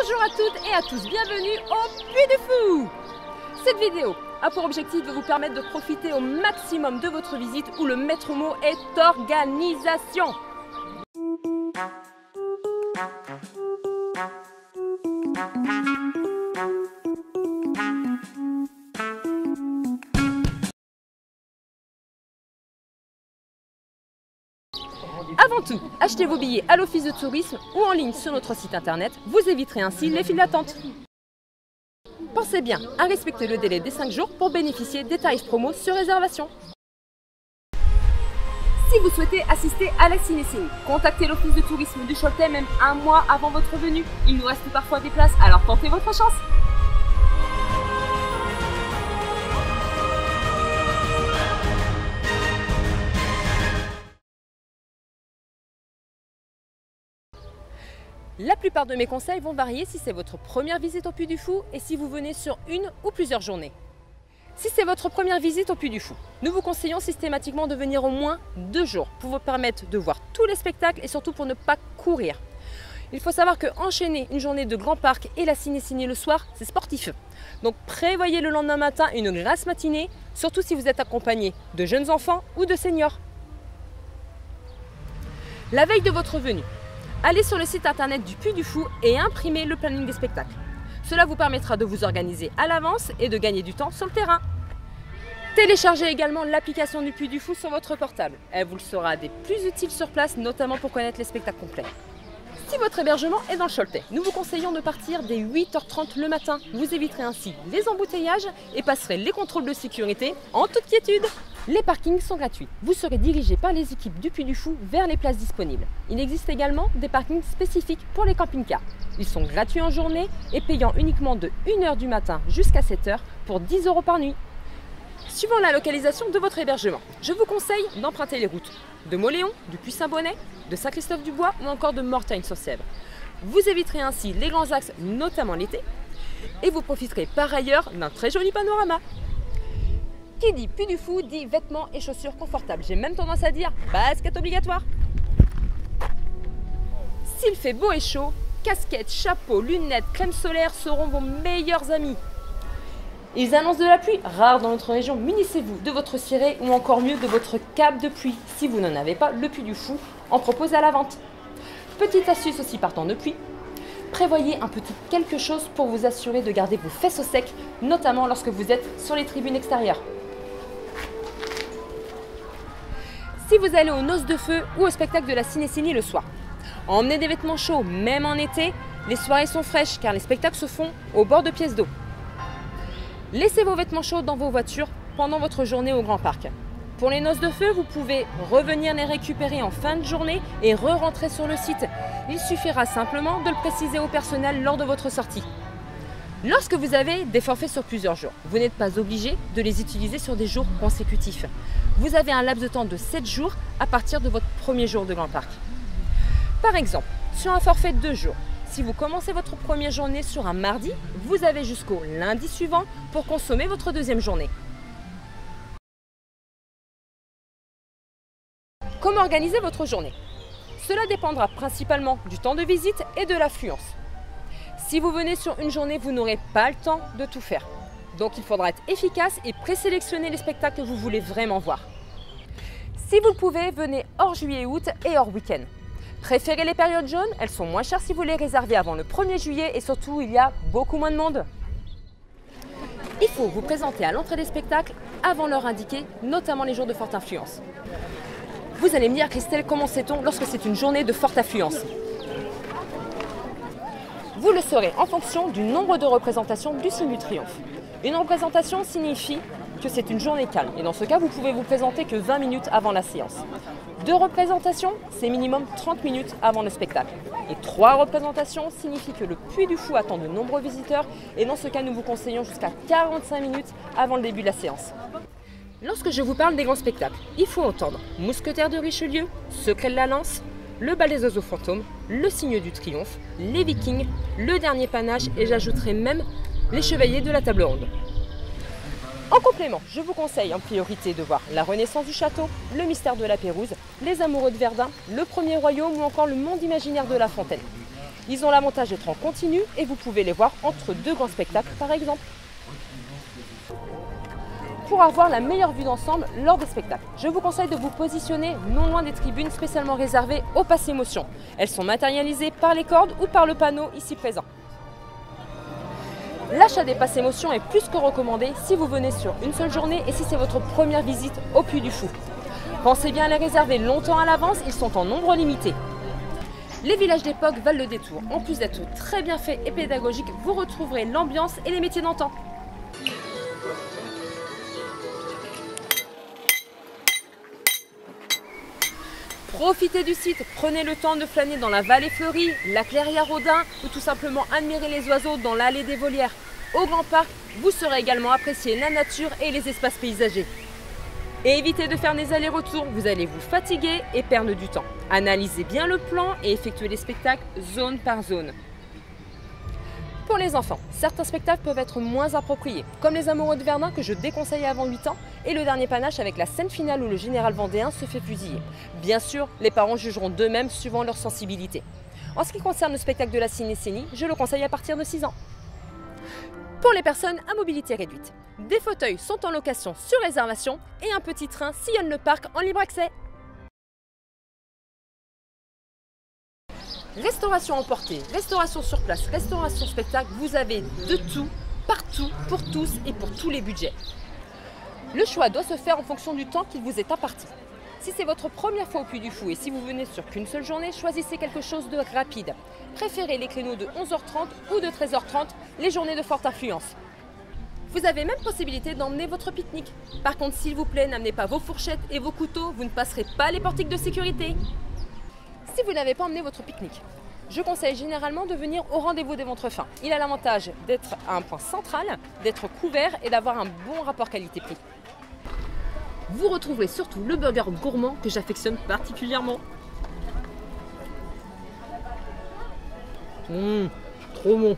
Bonjour à toutes et à tous, bienvenue au Puy du Fou. Cette vidéo a pour objectif de vous permettre de profiter au maximum de votre visite où le maître mot est organisation. Avant tout, achetez vos billets à l'office de tourisme ou en ligne sur notre site internet, vous éviterez ainsi les files d'attente. Pensez bien à respecter le délai des 5 jours pour bénéficier des tarifs promo sur réservation. Si vous souhaitez assister à la ciné-ciné, contactez l'office de tourisme du Choletais même un mois avant votre venue. Il nous reste parfois des places, alors tentez votre chance. La plupart de mes conseils vont varier si c'est votre première visite au Puy du Fou et si vous venez sur une ou plusieurs journées. Si c'est votre première visite au Puy du Fou, nous vous conseillons systématiquement de venir au moins 2 jours pour vous permettre de voir tous les spectacles et surtout pour ne pas courir. Il faut savoir que enchaîner une journée de grand parc et la ciné-ciné le soir, c'est sportif. Donc prévoyez le lendemain matin une grasse matinée, surtout si vous êtes accompagné de jeunes enfants ou de seniors. La veille de votre venue, allez sur le site internet du Puy du Fou et imprimez le planning des spectacles. Cela vous permettra de vous organiser à l'avance et de gagner du temps sur le terrain. Téléchargez également l'application du Puy du Fou sur votre portable. Elle vous sera des plus utiles sur place, notamment pour connaître les spectacles complets. Si votre hébergement est dans le Choletais, nous vous conseillons de partir dès 8h30 le matin. Vous éviterez ainsi les embouteillages et passerez les contrôles de sécurité en toute quiétude. Les parkings sont gratuits. Vous serez dirigé par les équipes du Puy du Fou vers les places disponibles. Il existe également des parkings spécifiques pour les camping-cars. Ils sont gratuits en journée et payant uniquement de 1h du matin jusqu'à 7h pour 10 € par nuit. Suivant la localisation de votre hébergement, je vous conseille d'emprunter les routes de Mauléon, du Puy-Saint-Bonnet, de Saint-Christophe-du-Bois ou encore de Mortagne-sur-Sèvre. Vous éviterez ainsi les grands axes, notamment l'été, et vous profiterez par ailleurs d'un très joli panorama. Qui dit Puy du Fou dit vêtements et chaussures confortables. J'ai même tendance à dire basket obligatoire. S'il fait beau et chaud, casquettes, chapeaux, lunettes, crème solaire seront vos meilleurs amis. Ils annoncent de la pluie, rare dans notre région. Munissez-vous de votre ciré ou encore mieux de votre cape de pluie. Si vous n'en avez pas, le Puy du Fou en propose à la vente. Petite astuce aussi partant de pluie, prévoyez un petit quelque chose pour vous assurer de garder vos fesses au sec, notamment lorsque vous êtes sur les tribunes extérieures. Si vous allez aux noces de feu ou au spectacle de la ciné-ciné le soir, emmenez des vêtements chauds, même en été. Les soirées sont fraîches car les spectacles se font au bord de pièces d'eau. Laissez vos vêtements chauds dans vos voitures pendant votre journée au Grand Parc. Pour les noces de feu, vous pouvez revenir les récupérer en fin de journée et re-rentrer sur le site. Il suffira simplement de le préciser au personnel lors de votre sortie. Lorsque vous avez des forfaits sur plusieurs jours, vous n'êtes pas obligé de les utiliser sur des jours consécutifs. Vous avez un laps de temps de 7 jours à partir de votre premier jour de Grand Parc. Par exemple, sur un forfait de 2 jours, si vous commencez votre première journée sur un mardi, vous avez jusqu'au lundi suivant pour consommer votre deuxième journée. Comment organiser votre journée? Cela dépendra principalement du temps de visite et de l'affluence. Si vous venez sur une journée, vous n'aurez pas le temps de tout faire. Donc il faudra être efficace et présélectionner les spectacles que vous voulez vraiment voir. Si vous le pouvez, venez hors juillet-août et hors week-end. Préférez les périodes jaunes, elles sont moins chères si vous les réservez avant le 1er juillet et surtout il y a beaucoup moins de monde. Il faut vous présenter à l'entrée des spectacles avant l'heure indiquée, notamment les jours de forte influence. Vous allez me dire, Christelle, comment sait-on lorsque c'est une journée de forte affluence? Vous le saurez en fonction du nombre de représentations du signe du triomphe. Une représentation signifie que c'est une journée calme et dans ce cas, vous pouvez vous présenter que 20 minutes avant la séance. 2 représentations, c'est minimum 30 minutes avant le spectacle. Et 3 représentations signifie que le Puy du Fou attend de nombreux visiteurs et dans ce cas, nous vous conseillons jusqu'à 45 minutes avant le début de la séance. Lorsque je vous parle des grands spectacles, il faut entendre Mousquetaires de Richelieu, Secret de la Lance, Le Bal des Oiseaux Fantômes, Le Signe du Triomphe, Les Vikings, Le Dernier Panache et j'ajouterai même Les Chevaliers de la Table Ronde. En complément, je vous conseille en priorité de voir La Renaissance du Château, Le Mystère de la Pérouse, Les Amoureux de Verdun, Le Premier Royaume ou encore Le Monde imaginaire de La Fontaine. Ils ont l'avantage d'être en continu et vous pouvez les voir entre deux grands spectacles par exemple. Pour avoir la meilleure vue d'ensemble lors des spectacles, je vous conseille de vous positionner non loin des tribunes spécialement réservées aux passes émotions. Elles sont matérialisées par les cordes ou par le panneau ici présent. L'achat des passes émotions est plus que recommandé si vous venez sur une seule journée et si c'est votre première visite au Puy du Fou. Pensez bien à les réserver longtemps à l'avance, ils sont en nombre limité. Les villages d'époque valent le détour. En plus d'être très bien faits et pédagogiques, vous retrouverez l'ambiance et les métiers d'antan. Profitez du site, prenez le temps de flâner dans la vallée fleurie, la clairière Rodin ou tout simplement admirer les oiseaux dans l'allée des volières. Au Grand Parc, vous saurez également apprécier la nature et les espaces paysagers. Et évitez de faire des allers-retours, vous allez vous fatiguer et perdre du temps. Analysez bien le plan et effectuez les spectacles zone par zone. Pour les enfants, certains spectacles peuvent être moins appropriés, comme les Amoureux de Verdun que je déconseille avant 8 ans et le dernier panache avec la scène finale où le général vendéen se fait fusiller. Bien sûr, les parents jugeront d'eux-mêmes suivant leur sensibilité. En ce qui concerne le spectacle de la Cinécénie, je le conseille à partir de 6 ans. Pour les personnes à mobilité réduite, des fauteuils sont en location sur réservation et un petit train sillonne le parc en libre accès. Restauration emportée, restauration sur place, restauration spectacle, vous avez de tout, partout, pour tous et pour tous les budgets. Le choix doit se faire en fonction du temps qu'il vous est imparti. Si c'est votre première fois au Puy du Fou et si vous venez sur qu'une seule journée, choisissez quelque chose de rapide. Préférez les créneaux de 11h30 ou de 13h30, les journées de forte influence. Vous avez même possibilité d'emmener votre pique-nique. Par contre, s'il vous plaît, n'amenez pas vos fourchettes et vos couteaux, vous ne passerez pas les portiques de sécurité. Si vous n'avez pas emmené votre pique-nique, je conseille généralement de venir au rendez-vous des ventres fins. Il a l'avantage d'être à un point central, d'être couvert et d'avoir un bon rapport qualité-prix. Vous retrouverez surtout le burger gourmand que j'affectionne particulièrement. Trop bon!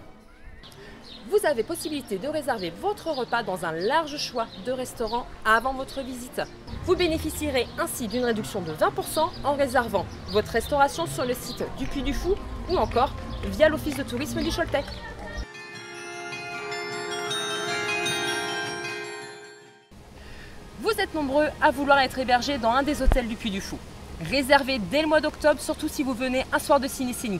Vous avez possibilité de réserver votre repas dans un large choix de restaurants avant votre visite. Vous bénéficierez ainsi d'une réduction de 20% en réservant votre restauration sur le site du Puy du Fou ou encore via l'office de tourisme du Choletais. Vous êtes nombreux à vouloir être hébergés dans un des hôtels du Puy du Fou. Réservez dès le mois d'octobre, surtout si vous venez un soir de Cinécénie.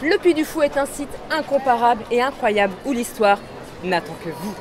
Le Puy du Fou est un site incomparable et incroyable où l'histoire n'attend que vous.